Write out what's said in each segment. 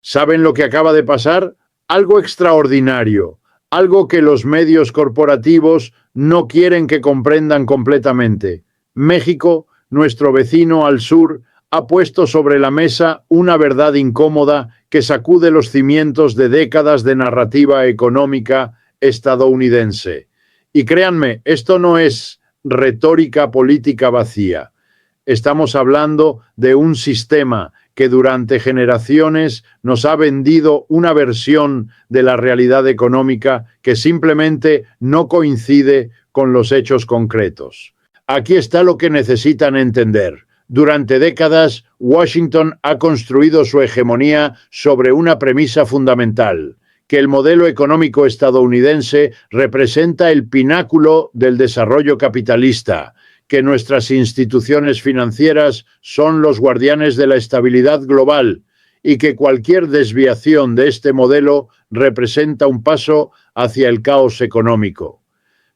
¿Saben lo que acaba de pasar? Algo extraordinario, algo que los medios corporativos no quieren que comprendan completamente. México, nuestro vecino al sur, ha puesto sobre la mesa una verdad incómoda que sacude los cimientos de décadas de narrativa económica estadounidense. Y créanme, esto no es retórica política vacía. Estamos hablando de un sistema que durante generaciones nos ha vendido una versión de la realidad económica que simplemente no coincide con los hechos concretos. Aquí está lo que necesitan entender. Durante décadas, Washington ha construido su hegemonía sobre una premisa fundamental, que el modelo económico estadounidense representa el pináculo del desarrollo capitalista, que nuestras instituciones financieras son los guardianes de la estabilidad global y que cualquier desviación de este modelo representa un paso hacia el caos económico.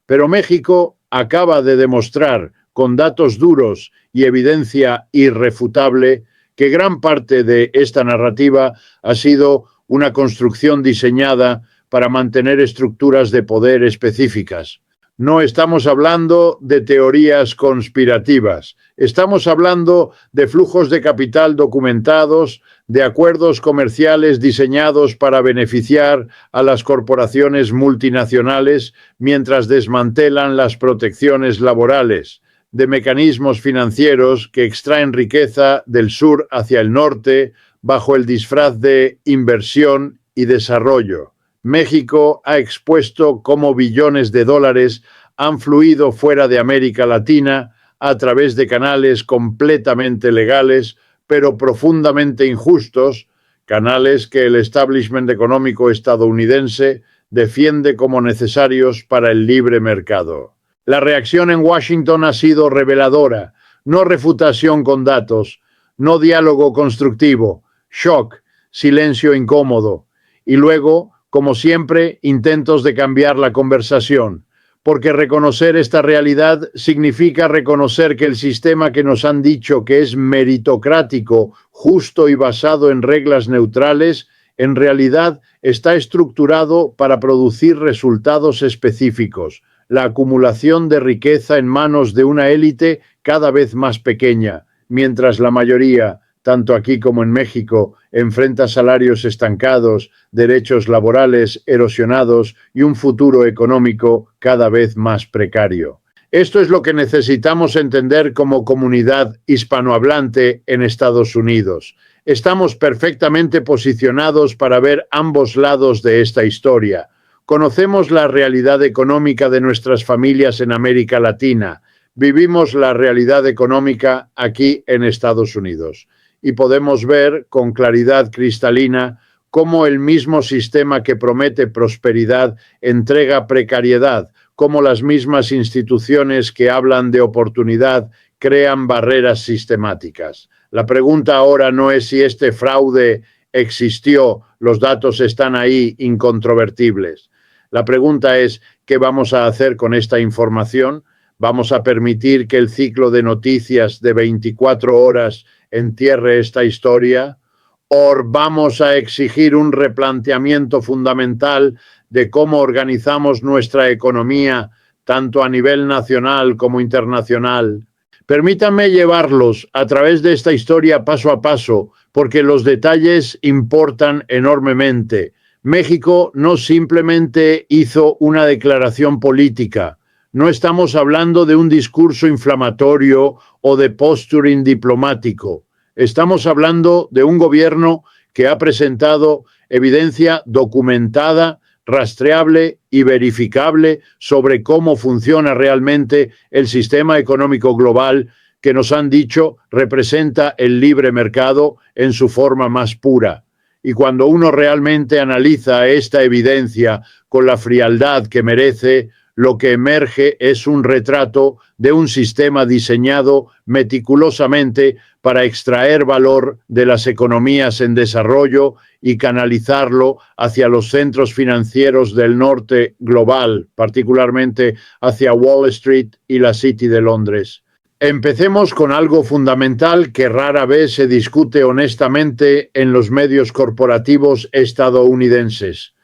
Pero México acaba de demostrar, con datos duros y evidencia irrefutable, que gran parte de esta narrativa ha sido una construcción diseñada para mantener estructuras de poder específicas. No estamos hablando de teorías conspirativas, estamos hablando de flujos de capital documentados, de acuerdos comerciales diseñados para beneficiar a las corporaciones multinacionales mientras desmantelan las protecciones laborales, de mecanismos financieros que extraen riqueza del sur hacia el norte bajo el disfraz de inversión y desarrollo. México ha expuesto cómo billones de dólares han fluido fuera de América Latina a través de canales completamente legales, pero profundamente injustos, canales que el establishment económico estadounidense defiende como necesarios para el libre mercado. La reacción en Washington ha sido reveladora, no refutación con datos, no diálogo constructivo, shock, silencio incómodo y luego, como siempre, intentos de cambiar la conversación, porque reconocer esta realidad significa reconocer que el sistema que nos han dicho que es meritocrático, justo y basado en reglas neutrales, en realidad está estructurado para producir resultados específicos, la acumulación de riqueza en manos de una élite cada vez más pequeña, mientras la mayoría, tanto aquí como en México, enfrenta salarios estancados, derechos laborales erosionados y un futuro económico cada vez más precario. Esto es lo que necesitamos entender como comunidad hispanohablante en Estados Unidos. Estamos perfectamente posicionados para ver ambos lados de esta historia. Conocemos la realidad económica de nuestras familias en América Latina. Vivimos la realidad económica aquí en Estados Unidos. Y podemos ver con claridad cristalina cómo el mismo sistema que promete prosperidad entrega precariedad, cómo las mismas instituciones que hablan de oportunidad crean barreras sistemáticas. La pregunta ahora no es si este fraude existió, los datos están ahí incontrovertibles. La pregunta es, ¿qué vamos a hacer con esta información? ¿Vamos a permitir que el ciclo de noticias de 24 horas entierre esta historia? ¿O vamos a exigir un replanteamiento fundamental de cómo organizamos nuestra economía, tanto a nivel nacional como internacional? Permítanme llevarlos a través de esta historia paso a paso, porque los detalles importan enormemente. México no simplemente hizo una declaración política. No estamos hablando de un discurso inflamatorio o de posturing diplomático. Estamos hablando de un gobierno que ha presentado evidencia documentada, rastreable y verificable sobre cómo funciona realmente el sistema económico global que nos han dicho representa el libre mercado en su forma más pura. Y cuando uno realmente analiza esta evidencia con la frialdad que merece, lo que emerge es un retrato de un sistema diseñado meticulosamente para extraer valor de las economías en desarrollo y canalizarlo hacia los centros financieros del norte global, particularmente hacia Wall Street y la City de Londres. Empecemos con algo fundamental que rara vez se discute honestamente en los medios corporativos estadounidenses.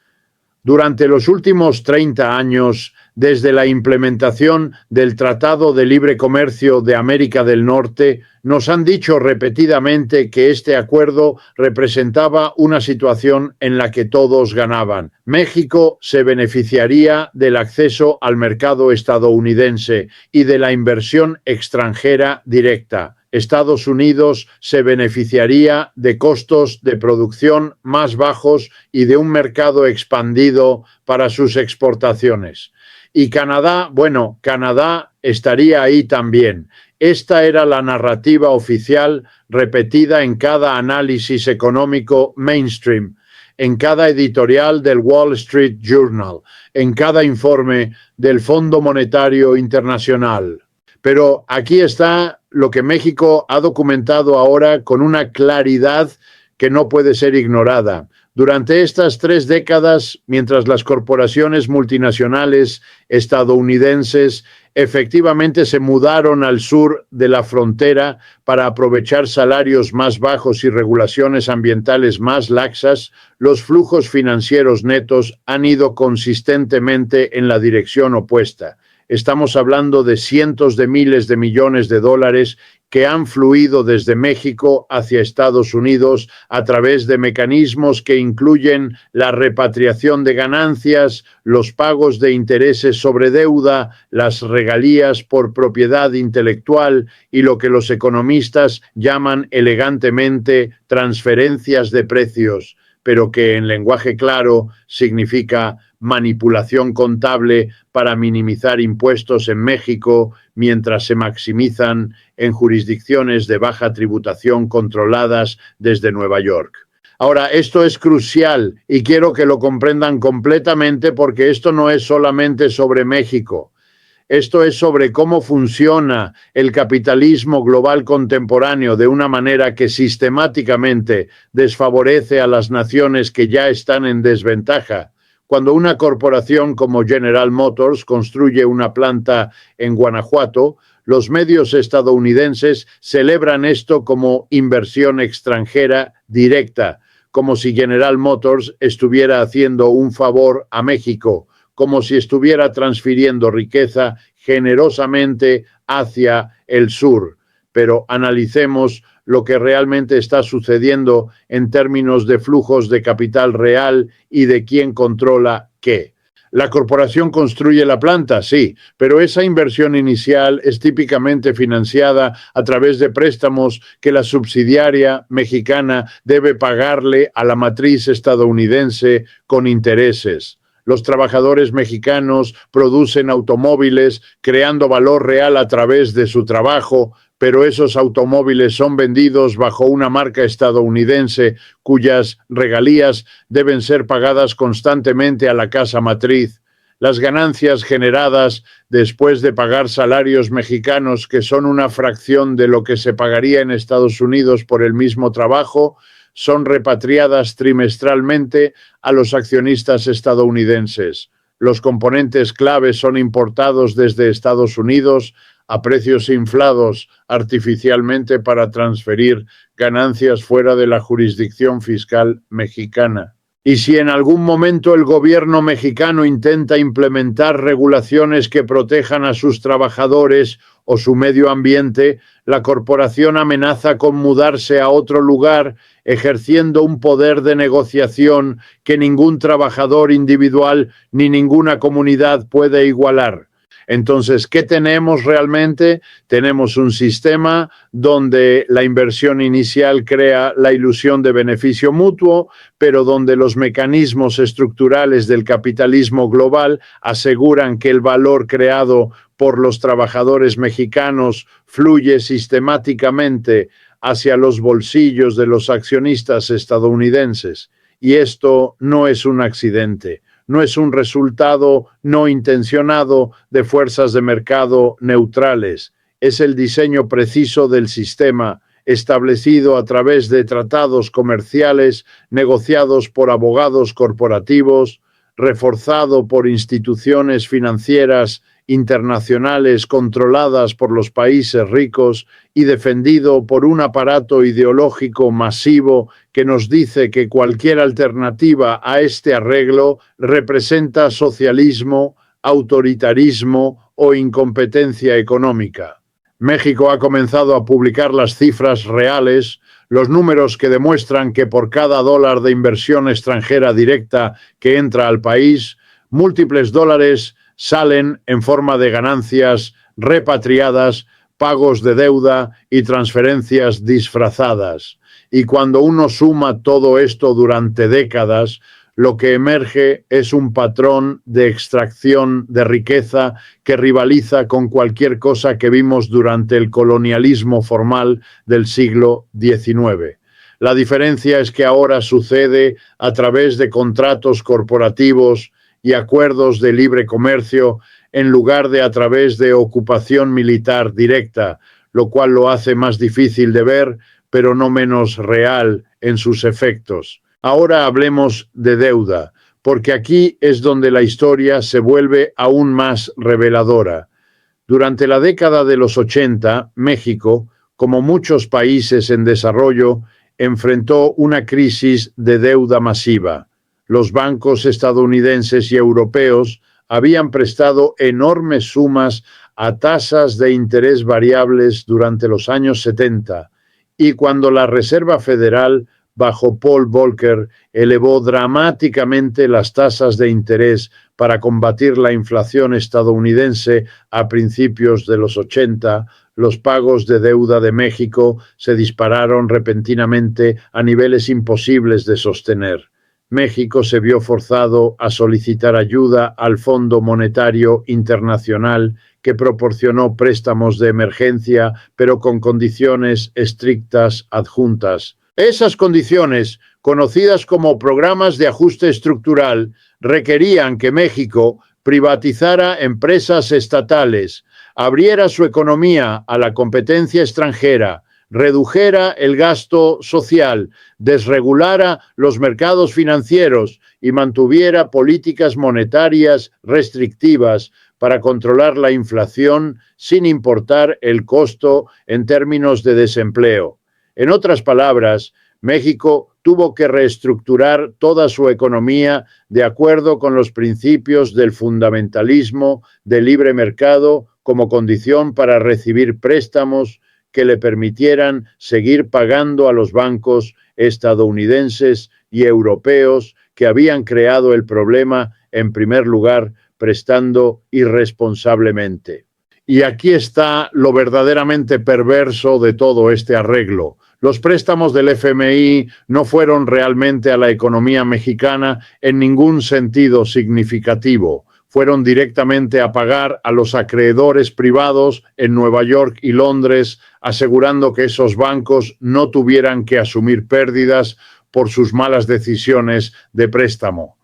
Durante los últimos 30 años, desde la implementación del Tratado de Libre Comercio de América del Norte, nos han dicho repetidamente que este acuerdo representaba una situación en la que todos ganaban. México se beneficiaría del acceso al mercado estadounidense y de la inversión extranjera directa. Estados Unidos se beneficiaría de costos de producción más bajos y de un mercado expandido para sus exportaciones. Y Canadá, bueno, Canadá estaría ahí también. Esta era la narrativa oficial repetida en cada análisis económico mainstream, en cada editorial del Wall Street Journal, en cada informe del Fondo Monetario Internacional. Pero aquí está lo que México ha documentado ahora con una claridad que no puede ser ignorada. Durante estas 3 décadas, mientras las corporaciones multinacionales estadounidenses efectivamente se mudaron al sur de la frontera para aprovechar salarios más bajos y regulaciones ambientales más laxas, los flujos financieros netos han ido consistentemente en la dirección opuesta. Estamos hablando de cientos de miles de millones de dólares que han fluido desde México hacia Estados Unidos a través de mecanismos que incluyen la repatriación de ganancias, los pagos de intereses sobre deuda, las regalías por propiedad intelectual y lo que los economistas llaman elegantemente transferencias de precios, pero que en lenguaje claro significa manipulación contable para minimizar impuestos en México mientras se maximizan en jurisdicciones de baja tributación controladas desde Nueva York. Ahora, esto es crucial y quiero que lo comprendan completamente porque esto no es solamente sobre México. Esto es sobre cómo funciona el capitalismo global contemporáneo de una manera que sistemáticamente desfavorece a las naciones que ya están en desventaja. Cuando una corporación como General Motors construye una planta en Guanajuato, los medios estadounidenses celebran esto como inversión extranjera directa, como si General Motors estuviera haciendo un favor a México, como si estuviera transfiriendo riqueza generosamente hacia el sur. Pero analicemos lo que realmente está sucediendo en términos de flujos de capital real y de quién controla qué. La corporación construye la planta, sí, pero esa inversión inicial es típicamente financiada a través de préstamos que la subsidiaria mexicana debe pagarle a la matriz estadounidense con intereses. Los trabajadores mexicanos producen automóviles creando valor real a través de su trabajo, pero esos automóviles son vendidos bajo una marca estadounidense cuyas regalías deben ser pagadas constantemente a la casa matriz. Las ganancias generadas después de pagar salarios mexicanos, que son una fracción de lo que se pagaría en Estados Unidos por el mismo trabajo, son repatriadas trimestralmente a los accionistas estadounidenses. Los componentes clave son importados desde Estados Unidos a precios inflados artificialmente para transferir ganancias fuera de la jurisdicción fiscal mexicana. Y si en algún momento el gobierno mexicano intenta implementar regulaciones que protejan a sus trabajadores o su medio ambiente, la corporación amenaza con mudarse a otro lugar, ejerciendo un poder de negociación que ningún trabajador individual ni ninguna comunidad puede igualar. Entonces, ¿qué tenemos realmente? Tenemos un sistema donde la inversión inicial crea la ilusión de beneficio mutuo, pero donde los mecanismos estructurales del capitalismo global aseguran que el valor creado por los trabajadores mexicanos fluye sistemáticamente hacia los bolsillos de los accionistas estadounidenses. Y esto no es un accidente. No es un resultado no intencionado de fuerzas de mercado neutrales. Es el diseño preciso del sistema establecido a través de tratados comerciales negociados por abogados corporativos, reforzado por instituciones financieras internacionales controladas por los países ricos y defendido por un aparato ideológico masivo que nos dice que cualquier alternativa a este arreglo representa socialismo, autoritarismo o incompetencia económica. México ha comenzado a publicar las cifras reales, los números que demuestran que por cada dólar de inversión extranjera directa que entra al país, múltiples dólares salen en forma de ganancias repatriadas, pagos de deuda y transferencias disfrazadas. Y cuando uno suma todo esto durante décadas, lo que emerge es un patrón de extracción de riqueza que rivaliza con cualquier cosa que vimos durante el colonialismo formal del siglo XIX. La diferencia es que ahora sucede a través de contratos corporativos y acuerdos de libre comercio en lugar de a través de ocupación militar directa, lo cual lo hace más difícil de ver, pero no menos real en sus efectos. Ahora hablemos de deuda, porque aquí es donde la historia se vuelve aún más reveladora. Durante la década de los 80, México, como muchos países en desarrollo, enfrentó una crisis de deuda masiva. Los bancos estadounidenses y europeos habían prestado enormes sumas a tasas de interés variables durante los años 70, y cuando la Reserva Federal bajo Paul Volcker, elevó dramáticamente las tasas de interés para combatir la inflación estadounidense a principios de los 80, los pagos de deuda de México se dispararon repentinamente a niveles imposibles de sostener. México se vio forzado a solicitar ayuda al Fondo Monetario Internacional, que proporcionó préstamos de emergencia, pero con condiciones estrictas adjuntas. Esas condiciones, conocidas como programas de ajuste estructural, requerían que México privatizara empresas estatales, abriera su economía a la competencia extranjera, redujera el gasto social, desregulara los mercados financieros y mantuviera políticas monetarias restrictivas para controlar la inflación sin importar el costo en términos de desempleo. En otras palabras, México tuvo que reestructurar toda su economía de acuerdo con los principios del fundamentalismo del libre mercado como condición para recibir préstamos que le permitieran seguir pagando a los bancos estadounidenses y europeos que habían creado el problema en primer lugar prestando irresponsablemente. Y aquí está lo verdaderamente perverso de todo este arreglo. Los préstamos del FMI no fueron realmente a la economía mexicana en ningún sentido significativo. Fueron directamente a pagar a los acreedores privados en Nueva York y Londres, asegurando que esos bancos no tuvieran que asumir pérdidas por sus malas decisiones de préstamo.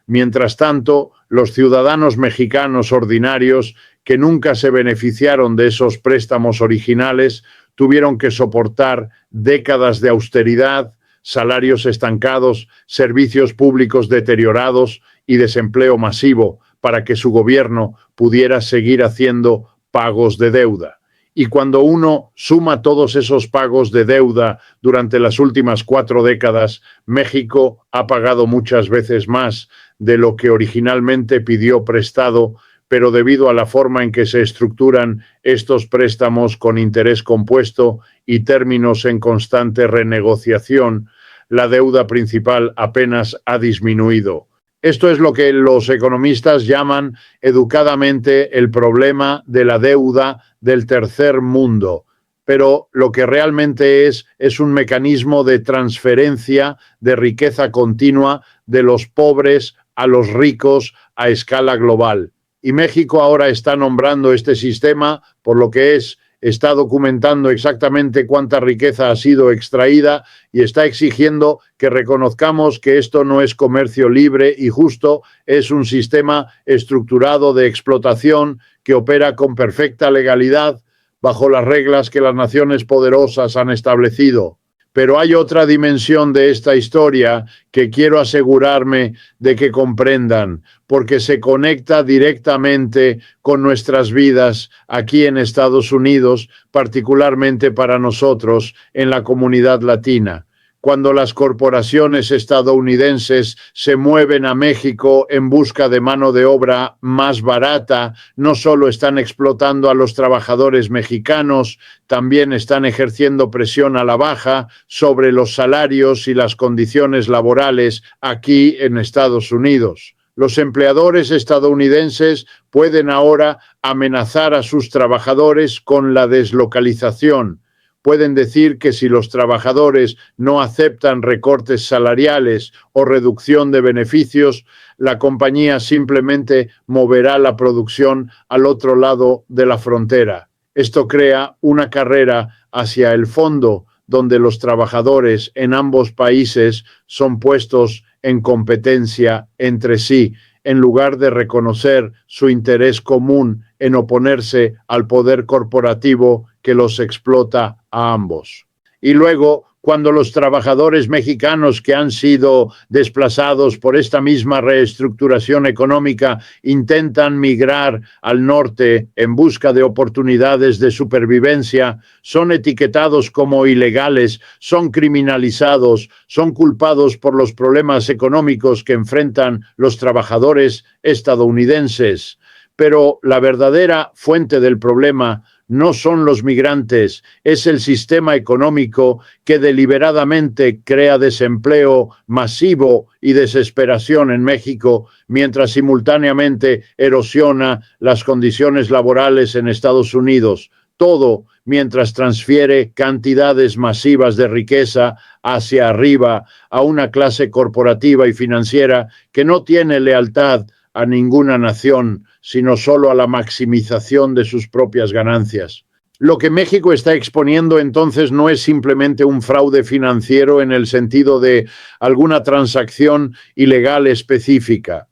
Mientras tanto, los ciudadanos mexicanos ordinarios que nunca se beneficiaron de esos préstamos originales tuvieron que soportar décadas de austeridad, salarios estancados, servicios públicos deteriorados y desempleo masivo para que su gobierno pudiera seguir haciendo pagos de deuda. Y cuando uno suma todos esos pagos de deuda durante las últimas 4 décadas, México ha pagado muchas veces más de lo que originalmente pidió prestado, pero debido a la forma en que se estructuran estos préstamos con interés compuesto y términos en constante renegociación, la deuda principal apenas ha disminuido. Esto es lo que los economistas llaman educadamente el problema de la deuda del tercer mundo, pero lo que realmente es un mecanismo de transferencia de riqueza continua de los pobres a los ricos a escala global. Y México ahora está nombrando este sistema, por lo que está documentando exactamente cuánta riqueza ha sido extraída y está exigiendo que reconozcamos que esto no es comercio libre y justo, es un sistema estructurado de explotación que opera con perfecta legalidad bajo las reglas que las naciones poderosas han establecido. Pero hay otra dimensión de esta historia que quiero asegurarme de que comprendan, porque se conecta directamente con nuestras vidas aquí en Estados Unidos, particularmente para nosotros en la comunidad latina. Cuando las corporaciones estadounidenses se mueven a México en busca de mano de obra más barata, no solo están explotando a los trabajadores mexicanos, también están ejerciendo presión a la baja sobre los salarios y las condiciones laborales aquí en Estados Unidos. Los empleadores estadounidenses pueden ahora amenazar a sus trabajadores con la deslocalización. Pueden decir que si los trabajadores no aceptan recortes salariales o reducción de beneficios, la compañía simplemente moverá la producción al otro lado de la frontera. Esto crea una carrera hacia el fondo, donde los trabajadores en ambos países son puestos en competencia entre sí, en lugar de reconocer su interés común en oponerse al poder corporativo que los explota a ambos. Y luego, cuando los trabajadores mexicanos que han sido desplazados por esta misma reestructuración económica intentan migrar al norte en busca de oportunidades de supervivencia, son etiquetados como ilegales, son criminalizados, son culpados por los problemas económicos que enfrentan los trabajadores estadounidenses. Pero la verdadera fuente del problema no son los migrantes, es el sistema económico que deliberadamente crea desempleo masivo y desesperación en México, mientras simultáneamente erosiona las condiciones laborales en Estados Unidos. Todo mientras transfiere cantidades masivas de riqueza hacia arriba a una clase corporativa y financiera que no tiene lealtad a ninguna nación, sino solo a la maximización de sus propias ganancias. Lo que México está exponiendo entonces no es simplemente un fraude financiero en el sentido de alguna transacción ilegal específica.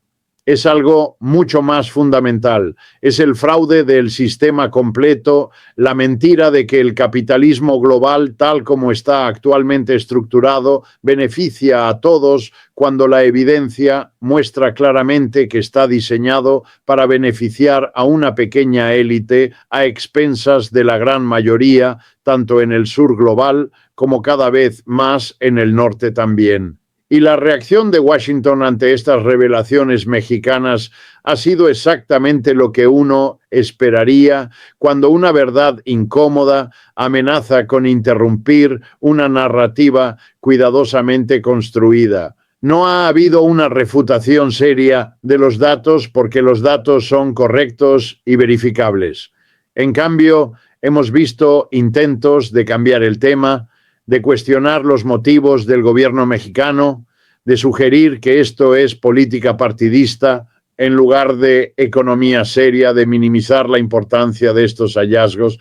Es algo mucho más fundamental. Es el fraude del sistema completo, la mentira de que el capitalismo global, tal como está actualmente estructurado, beneficia a todos, cuando la evidencia muestra claramente que está diseñado para beneficiar a una pequeña élite a expensas de la gran mayoría, tanto en el sur global como cada vez más en el norte también. Y la reacción de Washington ante estas revelaciones mexicanas ha sido exactamente lo que uno esperaría cuando una verdad incómoda amenaza con interrumpir una narrativa cuidadosamente construida. No ha habido una refutación seria de los datos porque los datos son correctos y verificables. En cambio, hemos visto intentos de cambiar el tema, de cuestionar los motivos del gobierno mexicano, de sugerir que esto es política partidista en lugar de economía seria, de minimizar la importancia de estos hallazgos.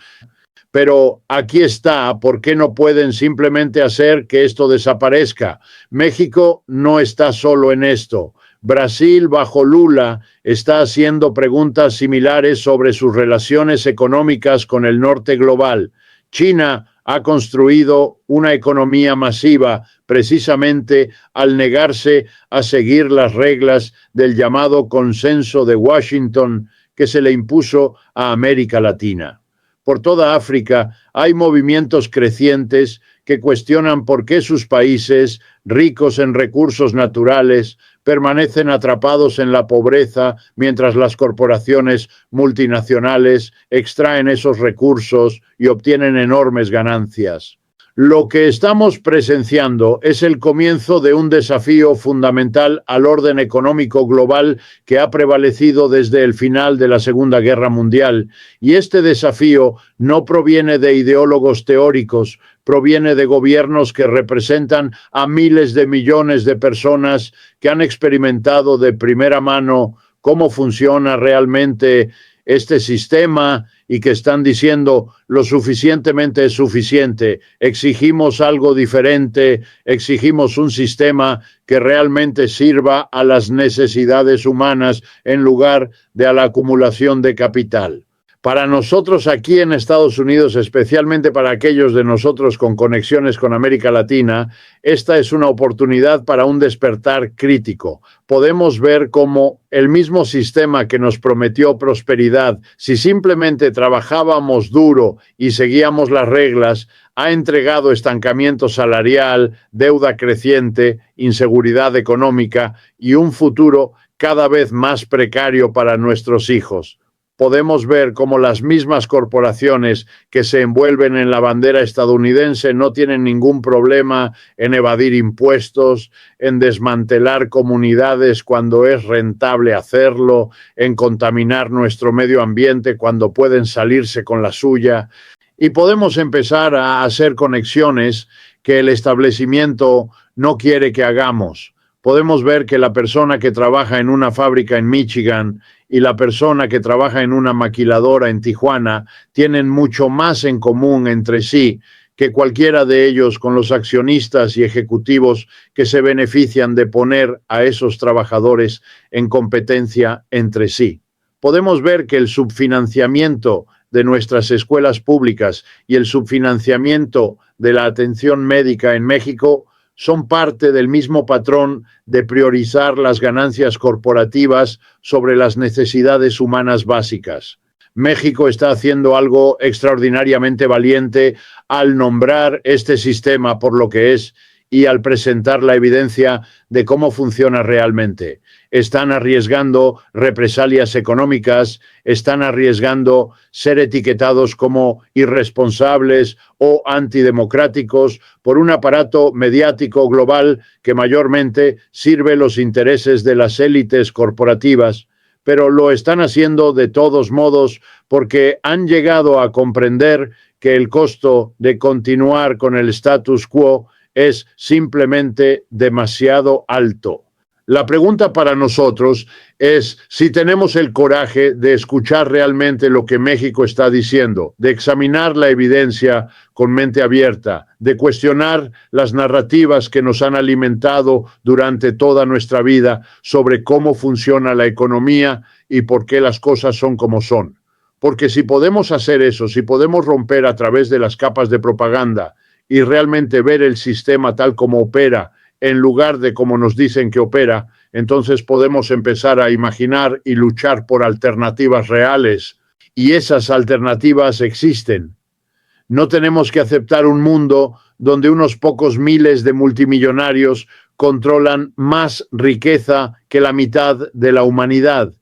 Pero aquí está, ¿por qué no pueden simplemente hacer que esto desaparezca? México no está solo en esto. Brasil, bajo Lula, está haciendo preguntas similares sobre sus relaciones económicas con el norte global. China ha construido una economía masiva precisamente al negarse a seguir las reglas del llamado consenso de Washington que se le impuso a América Latina. Por toda África hay movimientos crecientes que cuestionan por qué sus países, ricos en recursos naturales, permanecen atrapados en la pobreza mientras las corporaciones multinacionales extraen esos recursos y obtienen enormes ganancias. Lo que estamos presenciando es el comienzo de un desafío fundamental al orden económico global que ha prevalecido desde el final de la Segunda Guerra Mundial. Y este desafío no proviene de ideólogos teóricos, proviene de gobiernos que representan a miles de millones de personas que han experimentado de primera mano cómo funciona realmente este sistema y que están diciendo lo suficientemente es suficiente, exigimos algo diferente, exigimos un sistema que realmente sirva a las necesidades humanas en lugar de a la acumulación de capital. Para nosotros aquí en Estados Unidos, especialmente para aquellos de nosotros con conexiones con América Latina, esta es una oportunidad para un despertar crítico. Podemos ver cómo el mismo sistema que nos prometió prosperidad, si simplemente trabajábamos duro y seguíamos las reglas, ha entregado estancamiento salarial, deuda creciente, inseguridad económica y un futuro cada vez más precario para nuestros hijos. Podemos ver cómo las mismas corporaciones que se envuelven en la bandera estadounidense no tienen ningún problema en evadir impuestos, en desmantelar comunidades cuando es rentable hacerlo, en contaminar nuestro medio ambiente cuando pueden salirse con la suya. Y podemos empezar a hacer conexiones que el establecimiento no quiere que hagamos. Podemos ver que la persona que trabaja en una fábrica en Michigan y la persona que trabaja en una maquiladora en Tijuana tienen mucho más en común entre sí que cualquiera de ellos con los accionistas y ejecutivos que se benefician de poner a esos trabajadores en competencia entre sí. Podemos ver que el subfinanciamiento de nuestras escuelas públicas y el subfinanciamiento de la atención médica en México son parte del mismo patrón de priorizar las ganancias corporativas sobre las necesidades humanas básicas. México está haciendo algo extraordinariamente valiente al nombrar este sistema por lo que es y al presentar la evidencia de cómo funciona realmente. Están arriesgando represalias económicas, están arriesgando ser etiquetados como irresponsables o antidemocráticos por un aparato mediático global que mayormente sirve los intereses de las élites corporativas, pero lo están haciendo de todos modos porque han llegado a comprender que el costo de continuar con el status quo es simplemente demasiado alto. La pregunta para nosotros es si tenemos el coraje de escuchar realmente lo que México está diciendo, de examinar la evidencia con mente abierta, de cuestionar las narrativas que nos han alimentado durante toda nuestra vida sobre cómo funciona la economía y por qué las cosas son como son. Porque si podemos hacer eso, si podemos romper a través de las capas de propaganda y realmente ver el sistema tal como opera, en lugar de como nos dicen que opera, entonces podemos empezar a imaginar y luchar por alternativas reales. Y esas alternativas existen. No tenemos que aceptar un mundo donde unos pocos miles de multimillonarios controlan más riqueza que la mitad de la humanidad.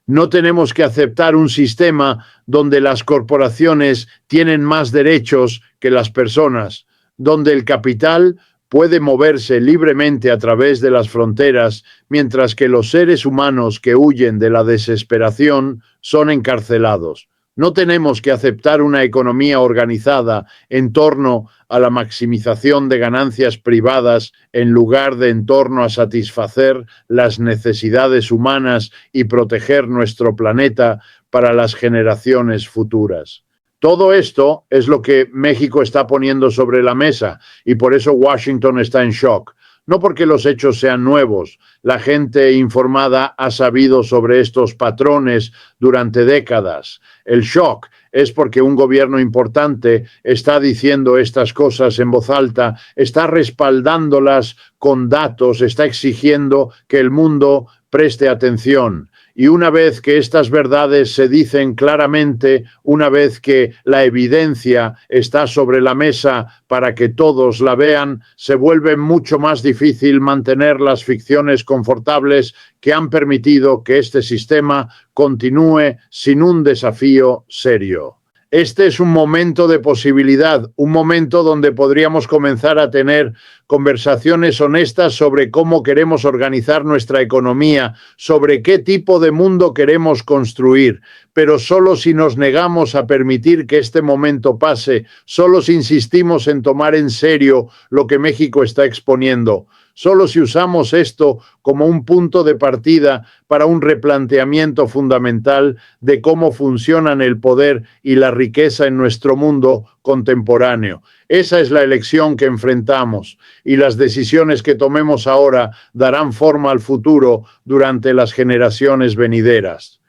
No tenemos que aceptar un sistema donde las corporaciones tienen más derechos que las personas, donde el capital puede moverse libremente a través de las fronteras, mientras que los seres humanos que huyen de la desesperación son encarcelados. No tenemos que aceptar una economía organizada en torno a la maximización de ganancias privadas en lugar de en torno a satisfacer las necesidades humanas y proteger nuestro planeta para las generaciones futuras. Todo esto es lo que México está poniendo sobre la mesa y por eso Washington está en shock. No porque los hechos sean nuevos, la gente informada ha sabido sobre estos patrones durante décadas. El shock es porque un gobierno importante está diciendo estas cosas en voz alta, está respaldándolas con datos, está exigiendo que el mundo preste atención. Y una vez que estas verdades se dicen claramente, una vez que la evidencia está sobre la mesa para que todos la vean, se vuelve mucho más difícil mantener las ficciones confortables que han permitido que este sistema continúe sin un desafío serio. Este es un momento de posibilidad, un momento donde podríamos comenzar a tener conversaciones honestas sobre cómo queremos organizar nuestra economía, sobre qué tipo de mundo queremos construir, pero solo si nos negamos a permitir que este momento pase, solo si insistimos en tomar en serio lo que México está exponiendo. Solo si usamos esto como un punto de partida para un replanteamiento fundamental de cómo funcionan el poder y la riqueza en nuestro mundo contemporáneo. Esa es la elección que enfrentamos y las decisiones que tomemos ahora darán forma al futuro durante las generaciones venideras.